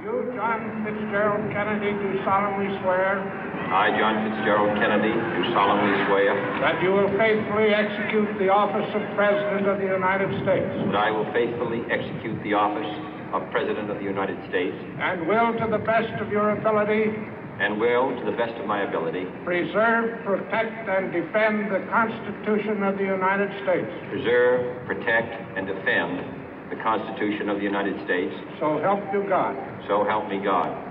You, John Fitzgerald Kennedy, do solemnly swear. I, John Fitzgerald Kennedy, do solemnly swear. That you will faithfully execute the office of President of the United States. That I will faithfully execute the office of President of the United States. And will, to the best of your ability. And will, to the best of my ability. Preserve, protect, and defend the Constitution of the United States. Preserve, protect, and defend the Constitution of the United States. So help you God. So help me God.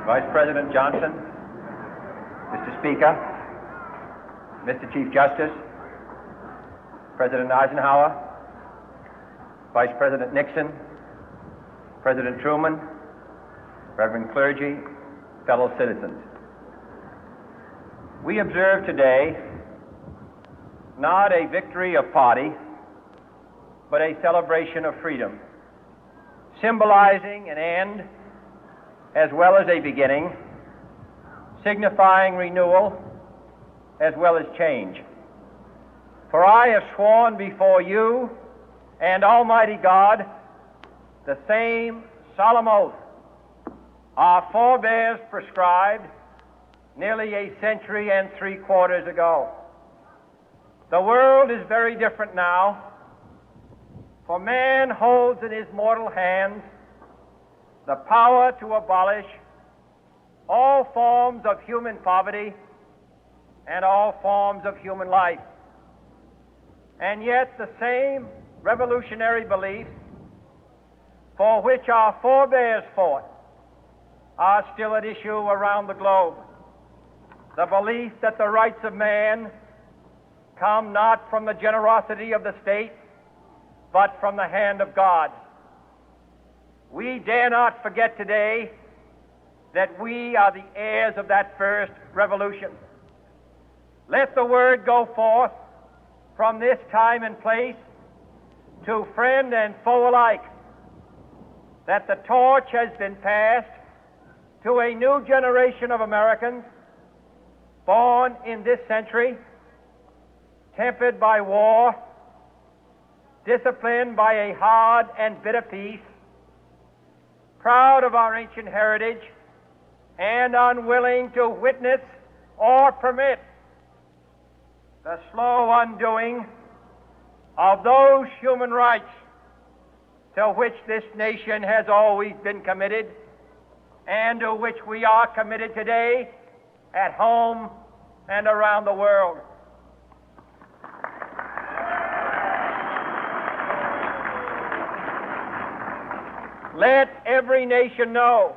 Vice President Johnson, Mr. Speaker, Mr. Chief Justice, President Eisenhower, Vice President Nixon, President Truman, Reverend clergy, fellow citizens. We observe today not a victory of party, but a celebration of freedom, symbolizing an end as well as a beginning, signifying renewal as well as change. For I have sworn before you and Almighty God the same solemn oath our forebears prescribed nearly a century and 3/4 ago. The world is very different now, for man holds in his mortal hands the power to abolish all forms of human poverty and all forms of human life. And yet the same revolutionary beliefs for which our forebears fought are still at issue around the globe. The belief that the rights of man come not from the generosity of the state, but from the hand of God. We dare not forget today that we are the heirs of that first revolution. Let the word go forth from this time and place to friend and foe alike that the torch has been passed to a new generation of Americans born in this century, tempered by war, disciplined by a hard and bitter peace, proud of our ancient heritage, and unwilling to witness or permit the slow undoing of those human rights to which this nation has always been committed and to which we are committed today at home and around the world. Let every nation know,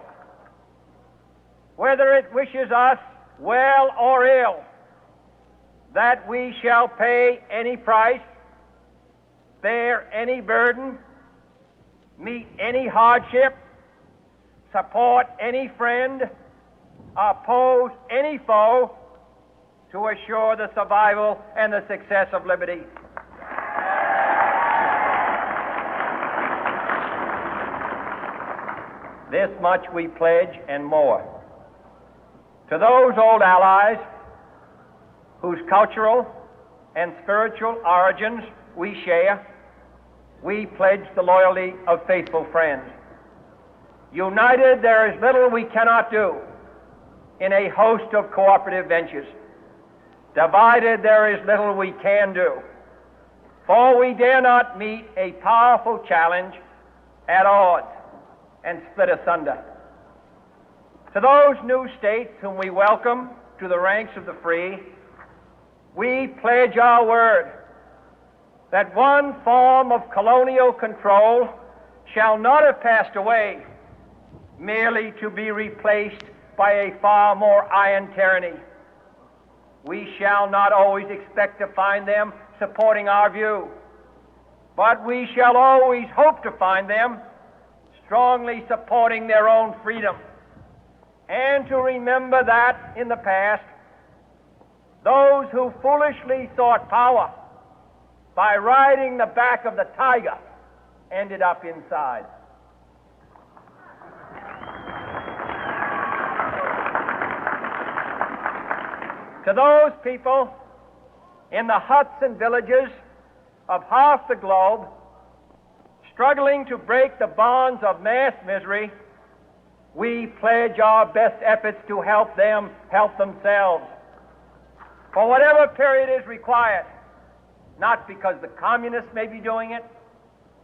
whether it wishes us well or ill, that we shall pay any price, bear any burden, meet any hardship, support any friend, oppose any foe to assure the survival and the success of liberty. This much we pledge and more. To those old allies whose cultural and spiritual origins we share, we pledge the loyalty of faithful friends. United, there is little we cannot do in a host of cooperative ventures. Divided, there is little we can do, for we dare not meet a powerful challenge at odds and split asunder. To those new states whom we welcome to the ranks of the free, we pledge our word that one form of colonial control shall not have passed away, merely to be replaced by a far more iron tyranny. We shall not always expect to find them supporting our view, but we shall always hope to find them strongly supporting their own freedom, and to remember that in the past, those who foolishly sought power by riding the back of the tiger ended up inside. To those people in the huts and villages of half the globe struggling to break the bonds of mass misery, we pledge our best efforts to help them help themselves for whatever period is required, not because the communists may be doing it,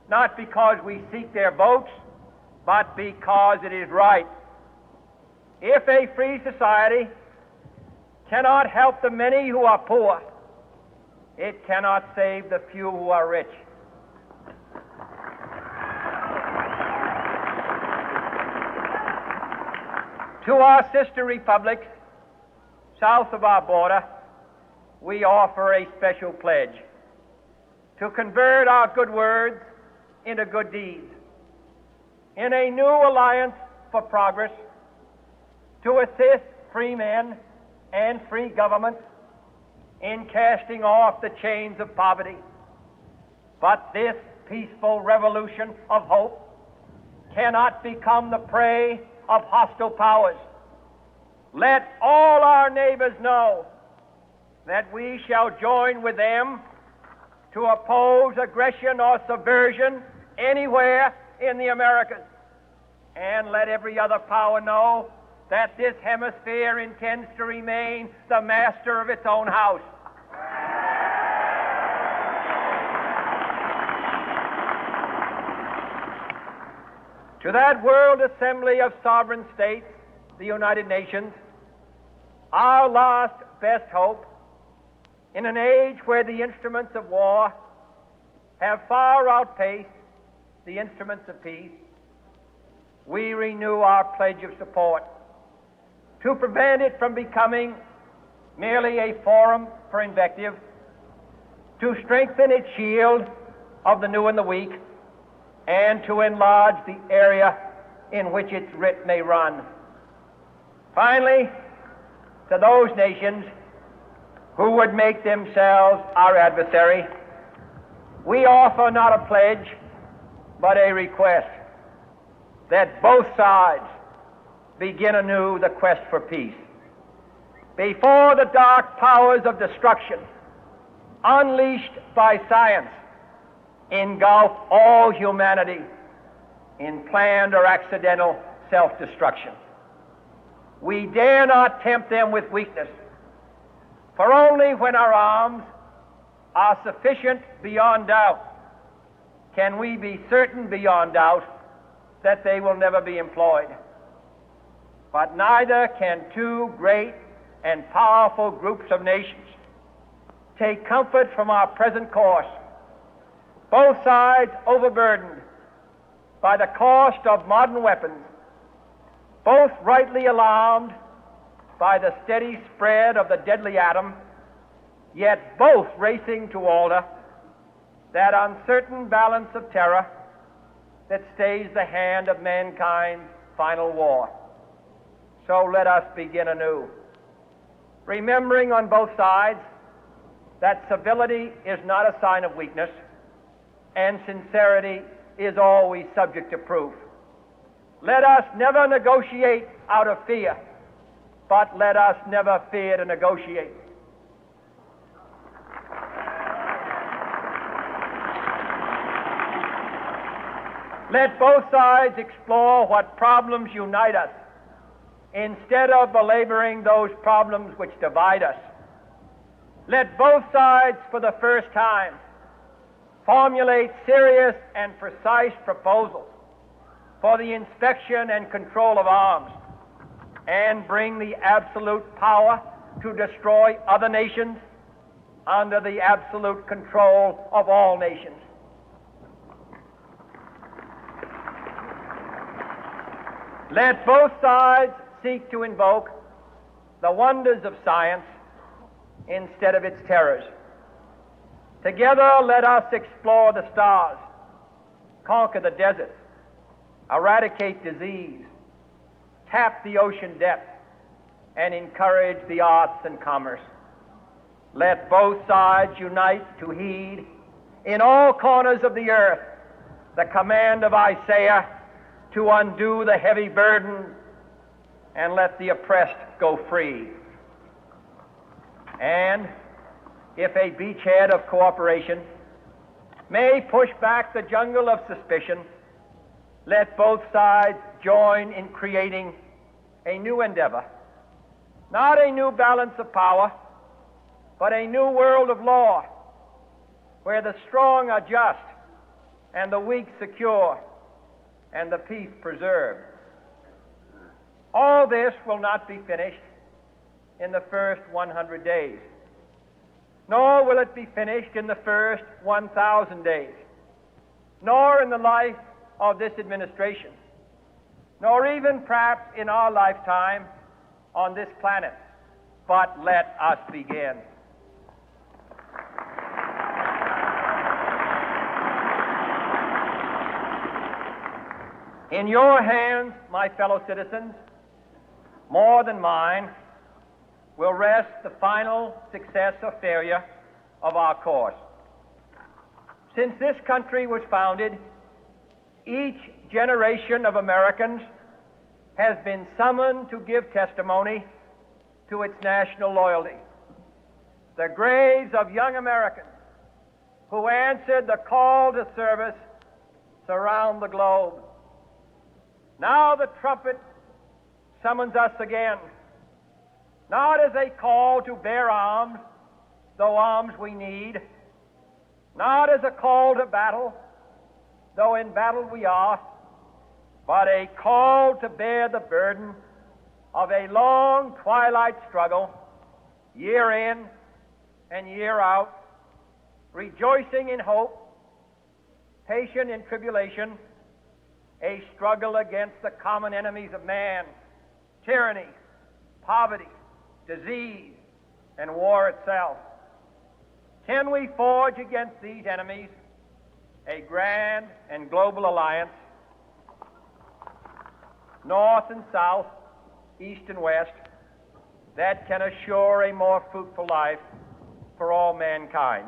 not because we seek their votes, but because it is right. If a free society cannot help the many who are poor, it cannot save the few who are rich. To our sister republics south of our border, we offer a special pledge to convert our good words into good deeds, in a new alliance for progress, to assist free men and free governments in casting off the chains of poverty. But this peaceful revolution of hope cannot become the prey of hostile powers. Let all our neighbors know that we shall join with them to oppose aggression or subversion anywhere in the Americas. And let every other power know that this hemisphere intends to remain the master of its own house. To that World Assembly of Sovereign States, the United Nations, our last best hope, in an age where the instruments of war have far outpaced the instruments of peace, we renew our pledge of support to prevent it from becoming merely a forum for invective, to strengthen its shield of the new and the weak, and to enlarge the area in which its writ may run. Finally, to those nations who would make themselves our adversary, we offer not a pledge, but a request that both sides begin anew the quest for peace. Before the dark powers of destruction, unleashed by science, engulf all humanity in planned or accidental self-destruction, we dare not tempt them with weakness, for only when our arms are sufficient beyond doubt can we be certain beyond doubt that they will never be employed. But neither can two great and powerful groups of nations take comfort from our present course, both sides overburdened by the cost of modern weapons, both rightly alarmed by the steady spread of the deadly atom, yet both racing to alter that uncertain balance of terror that stays the hand of mankind's final war. So let us begin anew, remembering on both sides that civility is not a sign of weakness, and sincerity is always subject to proof. Let us never negotiate out of fear, but let us never fear to negotiate. Let both sides explore what problems unite us, instead of belaboring those problems which divide us. Let both sides, for the first time, formulate serious and precise proposals for the inspection and control of arms, and bring the absolute power to destroy other nations under the absolute control of all nations. Let both sides seek to invoke the wonders of science instead of its terrors. Together, let us explore the stars, conquer the deserts, eradicate disease, tap the ocean depth, and encourage the arts and commerce. Let both sides unite to heed in all corners of the earth the command of Isaiah to undo the heavy burden and let the oppressed go free. And if a beachhead of cooperation may push back the jungle of suspicion, let both sides join in creating a new endeavor, not a new balance of power, but a new world of law, where the strong are just and the weak secure and the peace preserved. All this will not be finished in the first 100 days, nor will it be finished in the first 1,000 days, nor in the life of this administration, nor even perhaps in our lifetime on this planet. But let us begin. In your hands, my fellow citizens, more than mine, will rest the final success or failure of our course. Since this country was founded, each generation of Americans has been summoned to give testimony to its national loyalty. The graves of young Americans who answered the call to service surround the globe. Now the trumpet summons us again, not as a call to bear arms, though arms we need, not as a call to battle, though in battle we are, but a call to bear the burden of a long twilight struggle, year in and year out, rejoicing in hope, patient in tribulation, a struggle against the common enemies of man, tyranny, poverty, disease, and war itself. Can we forge against these enemies a grand and global alliance, north and south, east and west, that can assure a more fruitful life for all mankind?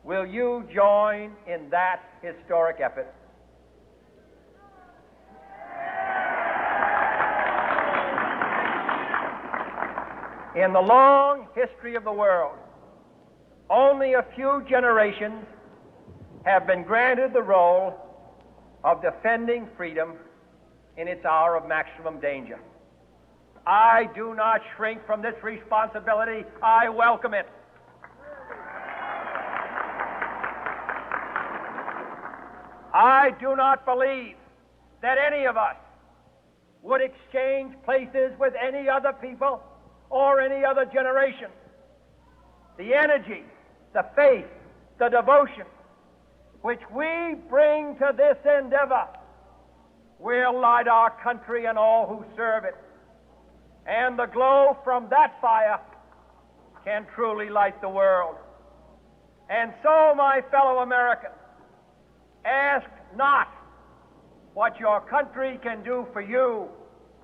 Will you join in that historic effort? In the long history of the world, only a few generations have been granted the role of defending freedom in its hour of maximum danger. I do not shrink from this responsibility. I welcome it. I do not believe that any of us would exchange places with any other people or any other generation. The energy, the faith, the devotion which we bring to this endeavor will light our country and all who serve it. And the glow from that fire can truly light the world. And so, my fellow Americans, ask not what your country can do for you,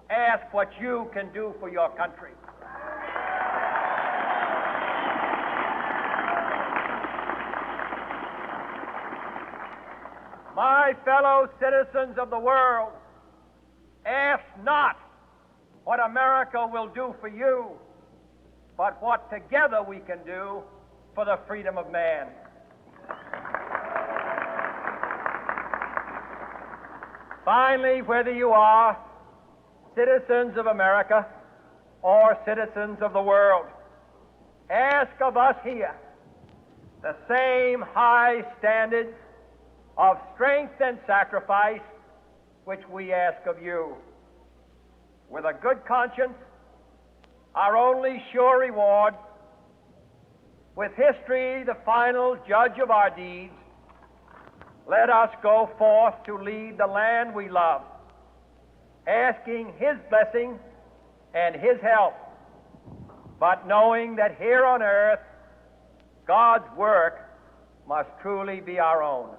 ask what you can do for your country. My fellow citizens of the world, ask not what America will do for you, but what together we can do for the freedom of man. Finally, whether you are citizens of America or citizens of the world, ask of us here the same high standards of strength and sacrifice which we ask of you. With a good conscience, our only sure reward, with history the final judge of our deeds, let us go forth to lead the land we love, asking His blessing and His help, but knowing that here on earth, God's work must truly be our own.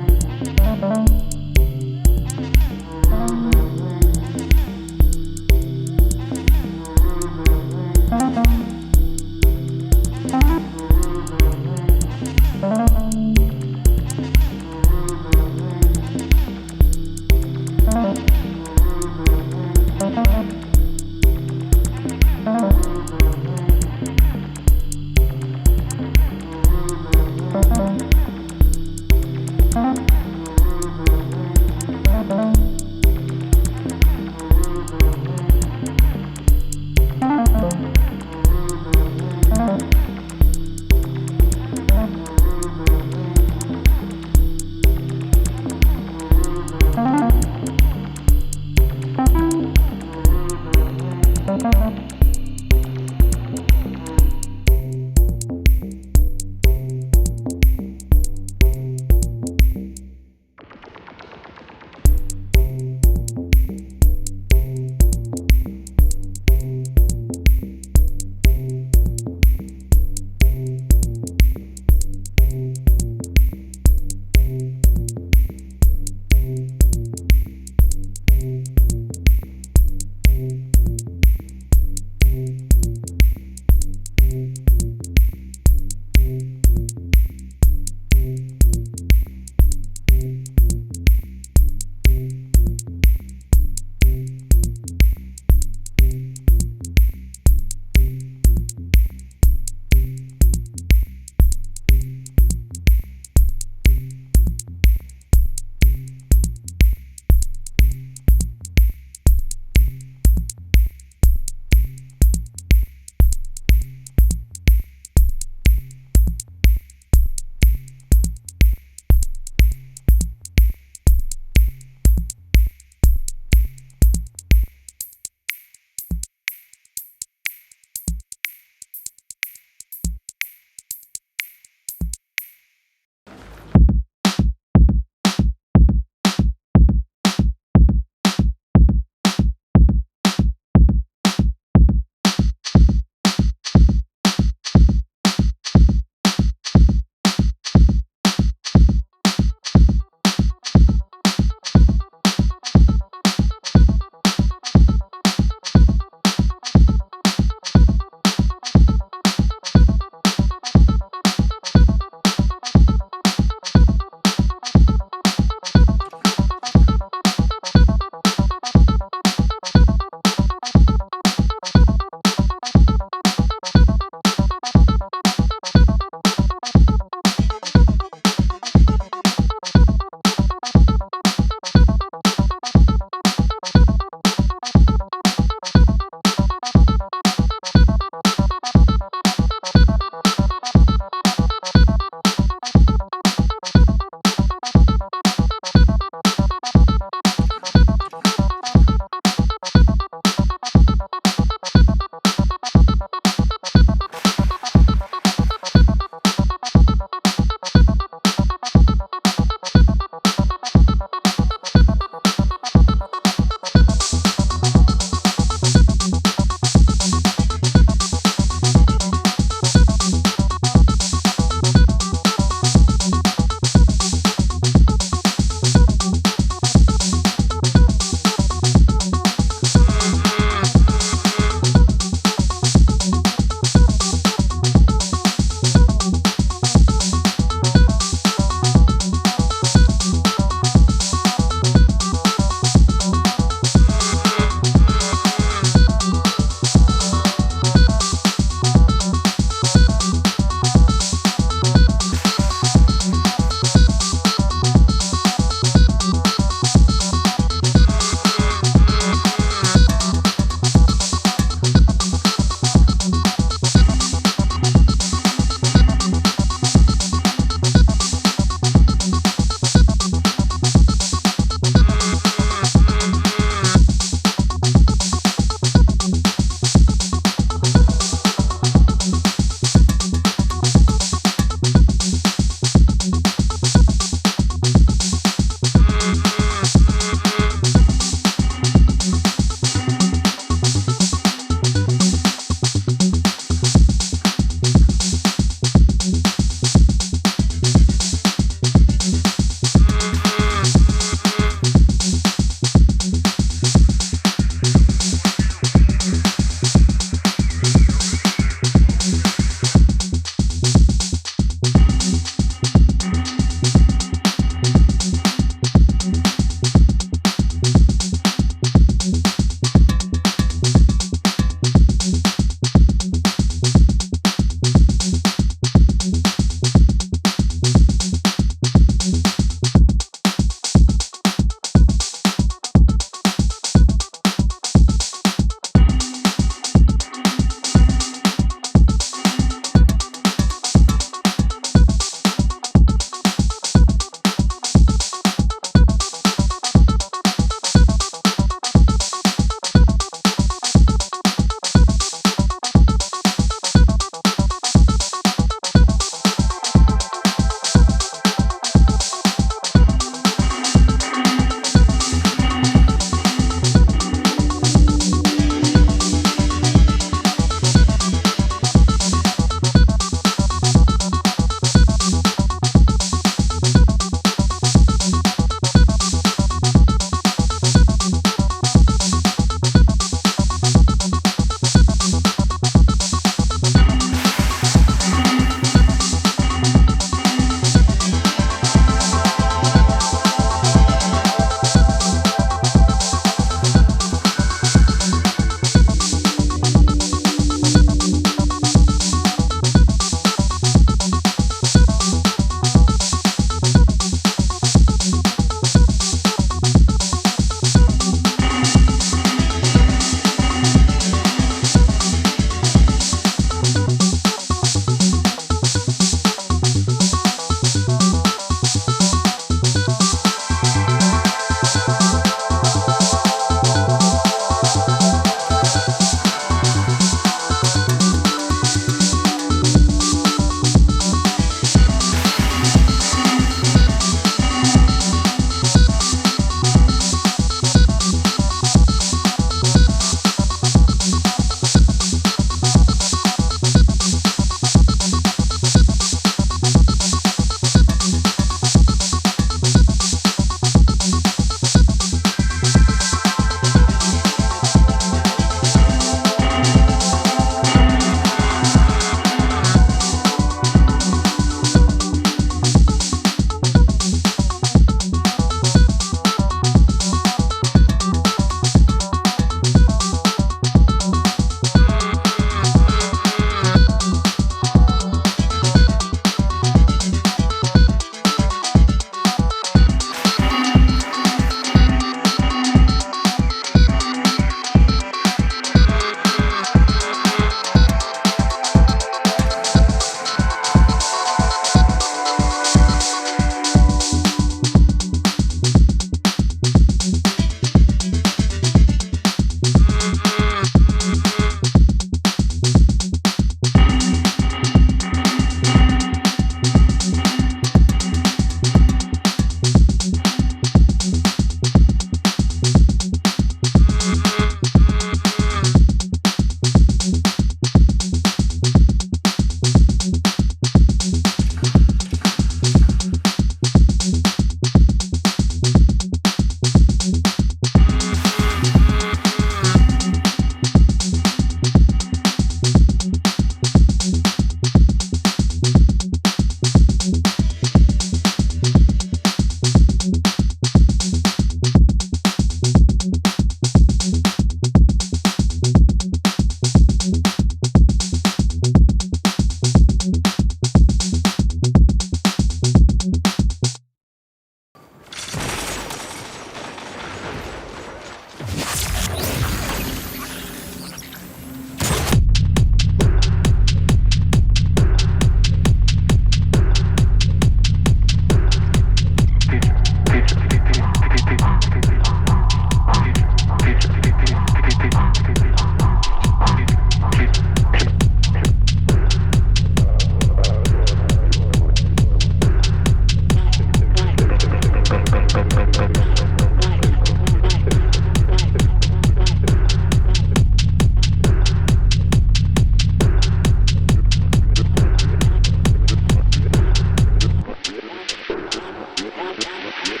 you.